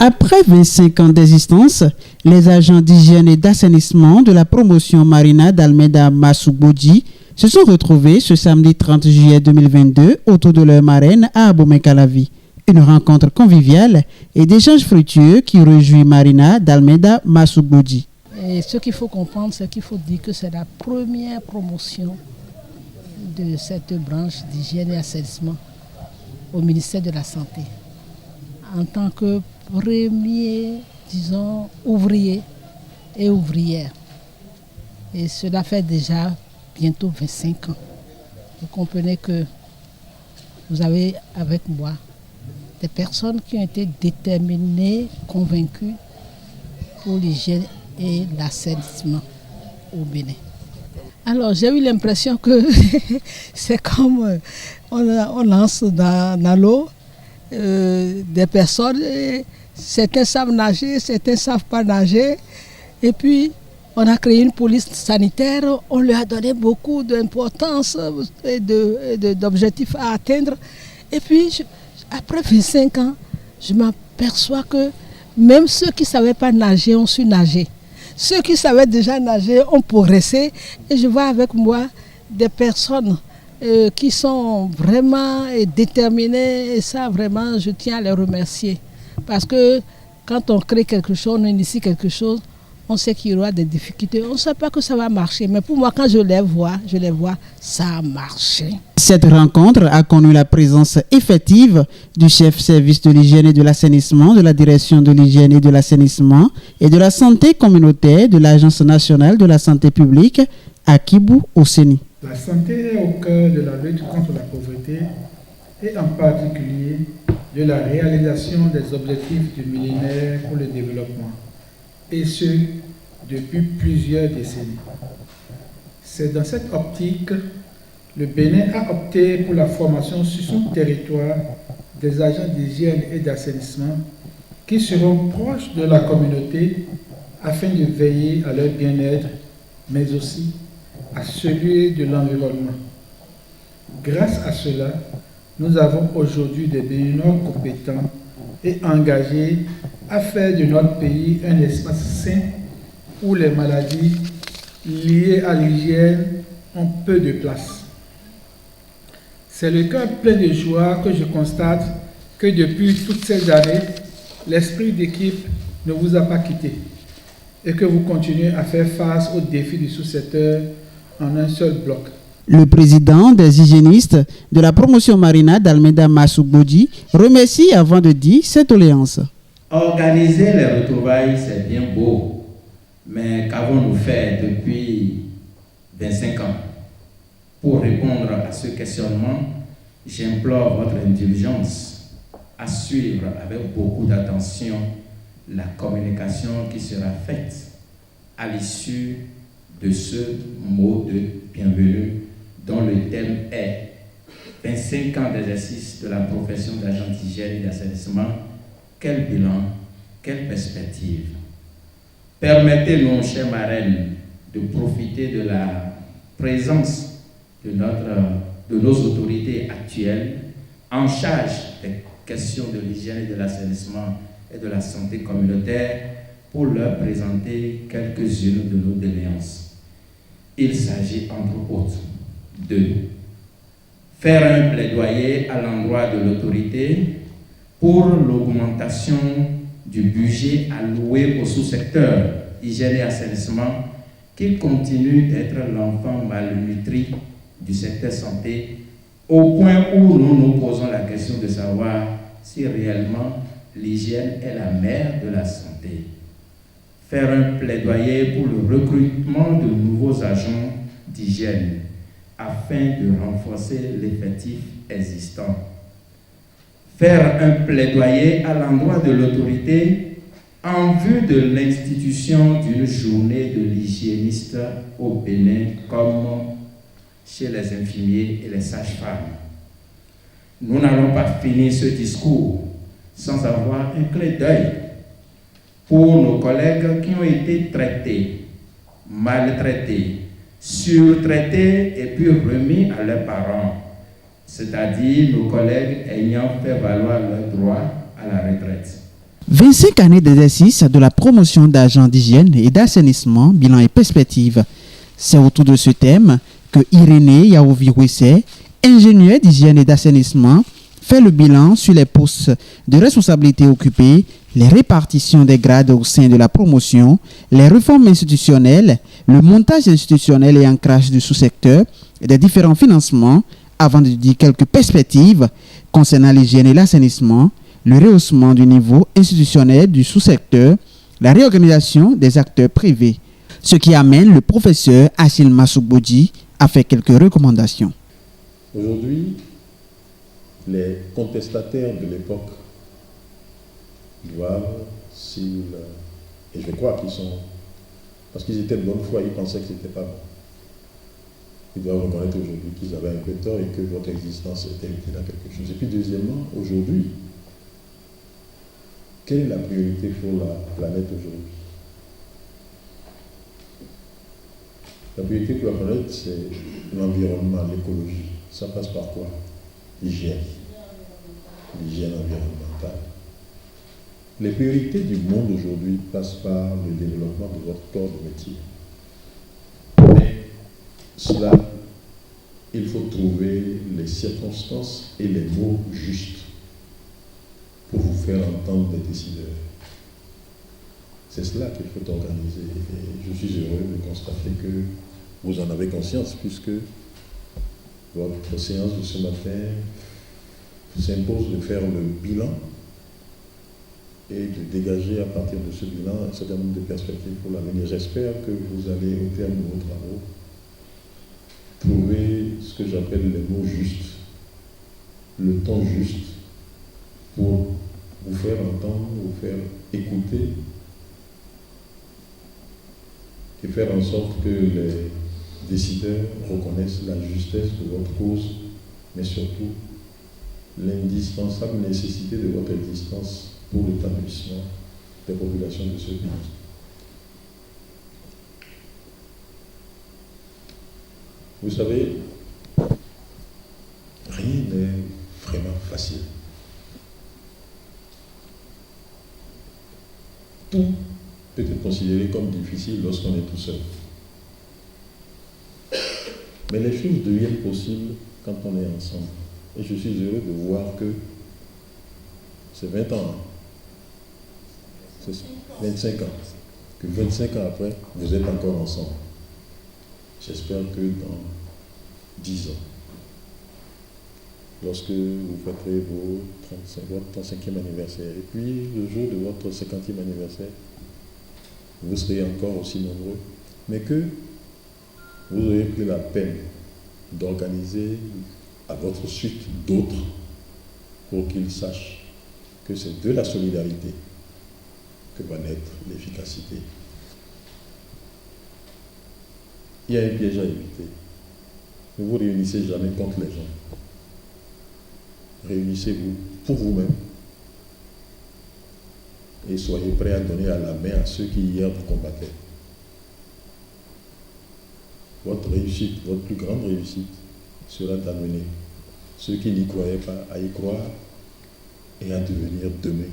Après 25 ans d'existence, les agents d'hygiène et d'assainissement de la promotion Marina d'Almeida Massoubodji se sont retrouvés ce samedi 30 juillet 2022 autour de leur marraine à Abomey-Calavi. Une rencontre conviviale et d'échanges fructueux qui réjouit Marina d'Almeida Massoubodji. Et ce qu'il faut comprendre, c'est qu'il faut dire que c'est la première promotion de cette branche d'hygiène et assainissement au ministère de la Santé. En tant que premier, disons, ouvrier et ouvrière. Et cela fait déjà bientôt 25 ans. Vous comprenez que vous avez avec moi des personnes qui ont été déterminées, convaincues pour l'hygiène et l'assainissement au Bénin. Alors j'ai eu l'impression que c'est comme on lance dans l'eau des personnes, certains savent nager, certains ne savent pas nager. Et puis on a créé une police sanitaire, on lui a donné beaucoup d'importance et d'objectifs à atteindre. Et puis après 25 ans, je m'aperçois que même ceux qui ne savaient pas nager ont su nager. Ceux qui savaient déjà nager ont progressé. Et je vois avec moi des personnes qui sont vraiment déterminées. Et ça, vraiment, je tiens à les remercier. Parce que quand on crée quelque chose, on initie quelque chose, on sait qu'il y aura des difficultés. On ne sait pas que ça va marcher. Mais pour moi, quand je les vois, ça a marché. Cette rencontre a connu la présence effective du chef service de l'hygiène et de l'assainissement de la direction de l'hygiène et de l'assainissement et de la santé communautaire de l'Agence nationale de la santé publique à Kibou, au Séni. La santé est au cœur de la lutte contre la pauvreté et en particulier de la réalisation des objectifs du millénaire pour le développement, et ce, depuis plusieurs décennies. C'est dans cette optique le Bénin a opté pour la formation sur son territoire des agents d'hygiène et d'assainissement qui seront proches de la communauté afin de veiller à leur bien-être, mais aussi à celui de l'environnement. Grâce à cela, nous avons aujourd'hui des Béninois compétents et engagés à faire de notre pays un espace sain où les maladies liées à l'hygiène ont peu de place. C'est le cœur plein de joie que je constate que depuis toutes ces années, l'esprit d'équipe ne vous a pas quitté et que vous continuez à faire face aux défis du sous-secteur en un seul bloc. Le président des hygiénistes de la promotion Marina d'Almeida Massoubodji remercie avant de dire cette doléance. Organiser les retrouvailles, c'est bien beau, mais qu'avons-nous fait depuis 25 ans? Pour répondre à ce questionnement, j'implore votre indulgence à suivre avec beaucoup d'attention la communication qui sera faite à l'issue de ce mot de bienvenue dont le thème est 25 ans d'exercice de la profession d'agent d'hygiène et d'assainissement. Quel bilan, quelle perspective. Permettez-nous, chère marraine, de profiter de la présence de nos autorités actuelles en charge des questions de l'hygiène et de l'assainissement et de la santé communautaire pour leur présenter quelques-unes de nos doléances. Il s'agit entre autres de faire un plaidoyer à l'endroit de l'autorité pour l'augmentation du budget alloué au sous-secteur hygiène et assainissement qui continue d'être l'enfant malnutri du secteur santé, au point où nous nous posons la question de savoir si réellement l'hygiène est la mère de la santé. Faire un plaidoyer pour le recrutement de nouveaux agents d'hygiène afin de renforcer l'effectif existant. Faire un plaidoyer à l'endroit de l'autorité en vue de l'institution d'une journée de l'hygiéniste au Bénin comme chez les infirmiers et les sages-femmes. Nous n'allons pas finir ce discours sans avoir un clin d'œil pour nos collègues qui ont été traités, maltraités, surtraités et puis remis à leurs parents, c'est-à-dire nos collègues ayant fait valoir leur droit à la retraite. 25 années d'exercice de la promotion d'agents d'hygiène et d'assainissement, bilan et perspective. C'est autour de ce thème que Irénée Yaovi-Wessé, ingénieur d'hygiène et d'assainissement, fait le bilan sur les postes de responsabilité occupés, les répartitions des grades au sein de la promotion, les réformes institutionnelles, le montage institutionnel et ancrage du sous-secteur et des différents financements, avant de dire quelques perspectives concernant l'hygiène et l'assainissement, le rehaussement du niveau institutionnel du sous-secteur, la réorganisation des acteurs privés. Ce qui amène le professeur Achille Massougboudji à faire quelques recommandations. Aujourd'hui, les contestataires de l'époque doivent, et je crois qu'ils sont, parce qu'ils étaient de bonne foi, ils pensaient que ce n'était pas bon. Ils doivent reconnaître aujourd'hui qu'ils avaient un peu tort et que votre existence était utile à quelque chose. Et puis deuxièmement, aujourd'hui, quelle est la priorité pour la planète aujourd'hui? La priorité pour la planète, c'est l'environnement, l'écologie. Ça passe par quoi? L'hygiène. L'hygiène environnementale. Les priorités du monde aujourd'hui passent par le développement de votre corps de métier. Mais cela, il faut trouver les circonstances et les mots justes pour vous faire entendre des décideurs. C'est cela qu'il faut organiser. Et je suis heureux de constater que vous en avez conscience, puisque votre séance de ce matin s'impose de faire le bilan et de dégager à partir de ce bilan un certain nombre de perspectives pour l'avenir. J'espère que vous allez, au terme de vos travaux, trouver ce que j'appelle les mots justes, le ton juste, pour vous faire entendre, vous faire écouter et faire en sorte que les décideurs reconnaissent la justesse de votre cause, mais surtout l'indispensable nécessité de votre existence pour l'établissement des populations de ce pays. Vous savez, rien n'est vraiment facile. Tout peut être considéré comme difficile lorsqu'on est tout seul. Mais les choses deviennent possibles quand on est ensemble. Et je suis heureux de voir que c'est 20 ans, c'est 25 ans, que 25 ans après, vous êtes encore ensemble. J'espère que dans 10 ans, lorsque vous fêterez votre 35e anniversaire, et puis le jour de votre 50e anniversaire, vous serez encore aussi nombreux, mais que vous aurez pris la peine d'organiser à votre suite d'autres pour qu'ils sachent que c'est de la solidarité que va naître l'efficacité. Il y a un piège à éviter. Ne vous réunissez jamais contre les gens. Réunissez-vous pour vous-même et soyez prêts à donner à la main à ceux qui hier vous combattaient. Votre réussite, votre plus grande réussite sera d'amener ceux qui n'y croyaient pas à y croire et à devenir demain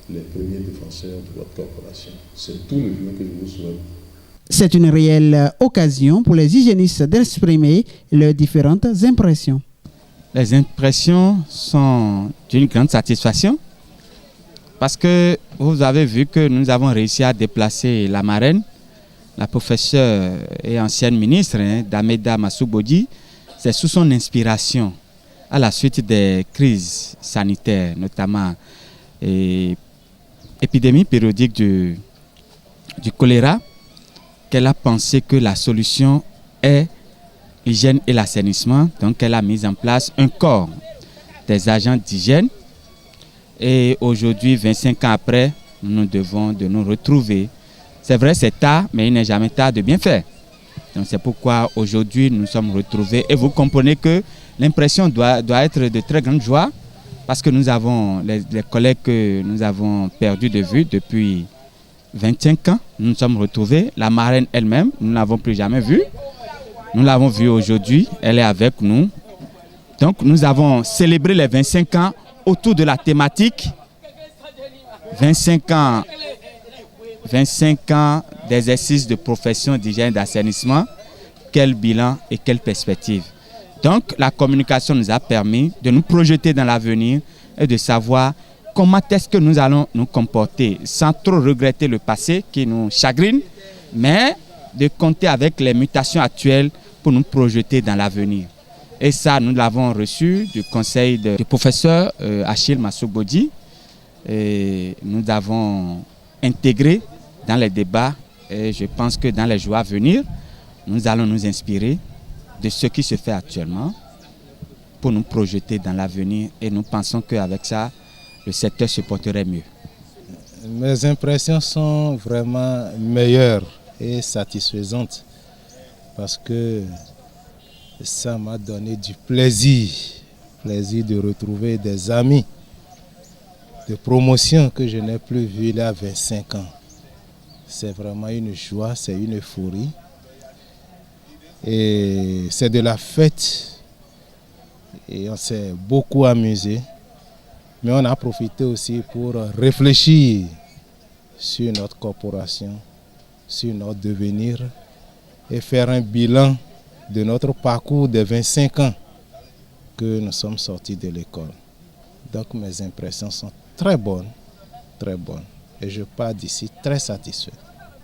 les premiers défenseurs de votre corporation. C'est tout le bien que je vous souhaite. C'est une réelle occasion pour les hygiénistes d'exprimer leurs différentes impressions. Les impressions sont d'une grande satisfaction parce que vous avez vu que nous avons réussi à déplacer la marraine, la professeure et ancienne ministre D'Almeida Massougboudji. C'est sous son inspiration à la suite des crises sanitaires, notamment épidémie périodique du choléra, qu'elle a pensé que la solution est l'hygiène et l'assainissement. Donc elle a mis en place un corps des agents d'hygiène. Et aujourd'hui, 25 ans après, nous devons de nous retrouver. C'est vrai, c'est tard, mais il n'est jamais tard de bien faire. Donc c'est pourquoi aujourd'hui nous sommes retrouvés. Et vous comprenez que l'impression doit être de très grande joie parce que nous avons les collègues que nous avons perdus de vue depuis 25 ans. Nous nous sommes retrouvés. La marraine elle-même, nous ne l'avons plus jamais vue. Nous l'avons vue aujourd'hui. Elle est avec nous. Donc nous avons célébré les 25 ans autour de la thématique 25 ans d'exercice de profession d'hygiène et d'assainissement, quel bilan et quelle perspective. Donc la communication nous a permis de nous projeter dans l'avenir et de savoir comment est-ce que nous allons nous comporter sans trop regretter le passé qui nous chagrine, mais de compter avec les mutations actuelles pour nous projeter dans l'avenir. Et ça, nous l'avons reçu du conseil du professeur Achille Massougboudji. Et nous avons intégré dans les débats et je pense que dans les jours à venir, nous allons nous inspirer de ce qui se fait actuellement pour nous projeter dans l'avenir et nous pensons qu'avec ça, le secteur se porterait mieux. Mes impressions sont vraiment meilleures et satisfaisantes parce que ça m'a donné du plaisir de retrouver des amis de promotion que je n'ai plus vus il y a 25 ans. C'est vraiment une joie, c'est une euphorie. Et c'est de la fête. Et on s'est beaucoup amusé. Mais on a profité aussi pour réfléchir sur notre corporation, sur notre devenir et faire un bilan de notre parcours de 25 ans que nous sommes sortis de l'école. Donc mes impressions sont très bonnes. Et je pars d'ici très satisfait.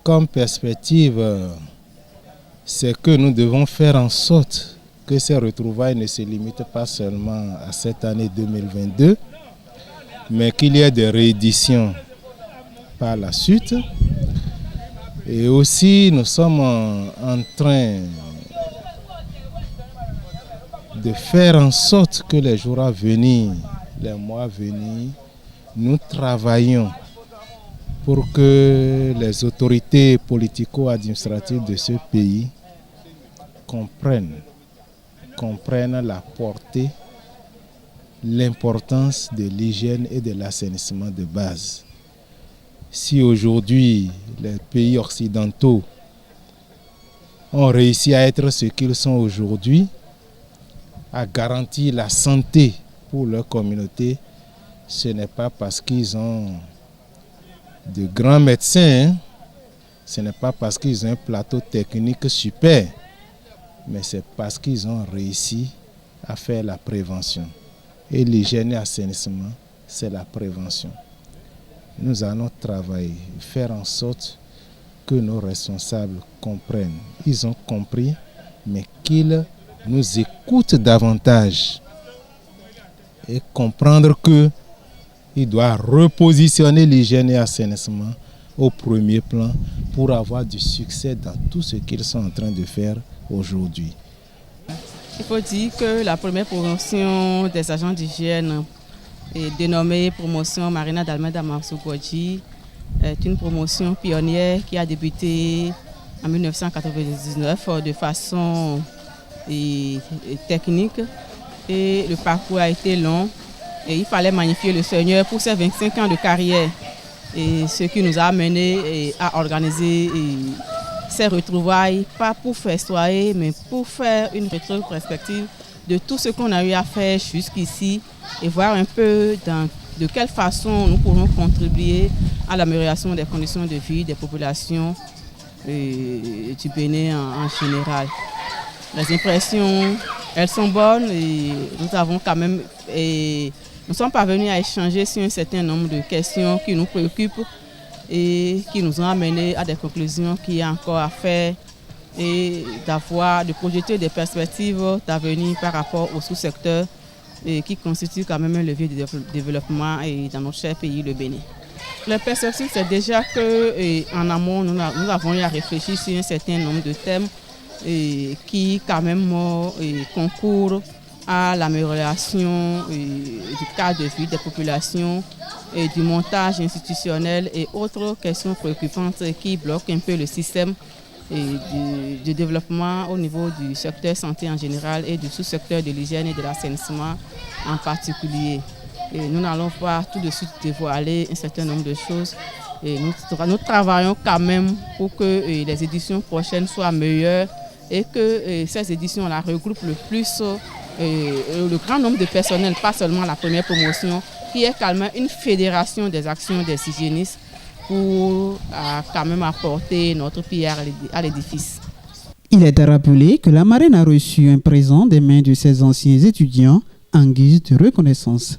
Comme perspective, c'est que nous devons faire en sorte que ces retrouvailles ne se limitent pas seulement à cette année 2022, mais qu'il y ait des rééditions par la suite. Et aussi, nous sommes en train de faire en sorte que les jours à venir, les mois à venir, nous travaillons pour que les autorités politico-administratives de ce pays comprennent la portée, l'importance de l'hygiène et de l'assainissement de base. Si aujourd'hui les pays occidentaux ont réussi à être ce qu'ils sont aujourd'hui, à garantir la santé pour leur communauté, ce n'est pas parce qu'ils ont de grands médecins, ce n'est pas parce qu'ils ont un plateau technique super, mais c'est parce qu'ils ont réussi à faire la prévention. Et l'hygiène et l'assainissement, c'est la prévention. Nous allons travailler, faire en sorte que nos responsables comprennent. Ils ont compris, mais qu'ils nous écoutent davantage et comprendre qu'il doit repositionner l'hygiène et l'assainissement au premier plan pour avoir du succès dans tout ce qu'ils sont en train de faire aujourd'hui. Il faut dire que la première promotion des agents d'hygiène est dénommée promotion Marina d'Almeida Massougboudji est une promotion pionnière qui a débuté en 1999 de façon technique et le parcours a été long et il fallait magnifier le Seigneur pour ses 25 ans de carrière et ce qui nous a amené à organiser ces retrouvailles, pas pour festoyer mais pour faire une rétrospective de tout ce qu'on a eu à faire jusqu'ici et voir un peu de quelle façon nous pourrons contribuer à l'amélioration des conditions de vie des populations du Bénin en général. Les impressions, elles sont bonnes et nous avons quand même, nous sommes parvenus à échanger sur un certain nombre de questions qui nous préoccupent et qui nous ont amenés à des conclusions qu'il y a encore à faire et de projeter des perspectives d'avenir par rapport au sous-secteur qui constitue quand même un levier de développement dans notre cher pays, le Bénin. La perspective, c'est déjà qu'en amont, nous avons eu à réfléchir sur un certain nombre de thèmes qui quand même concourent à l'amélioration du cadre de vie des populations, et du montage institutionnel et autres questions préoccupantes qui bloquent un peu le système du développement au niveau du secteur santé en général et du sous-secteur de l'hygiène et de l'assainissement en particulier. Et nous n'allons pas tout de suite dévoiler un certain nombre de choses. Et nous travaillons quand même pour que les éditions prochaines soient meilleures et que ces éditions-là regroupent le grand nombre de personnels, pas seulement la première promotion, qui est quand même une fédération des actions des hygiénistes pour quand même apporter notre pierre à l'édifice. Il est à rappeler que la marraine a reçu un présent des mains de ses anciens étudiants en guise de reconnaissance.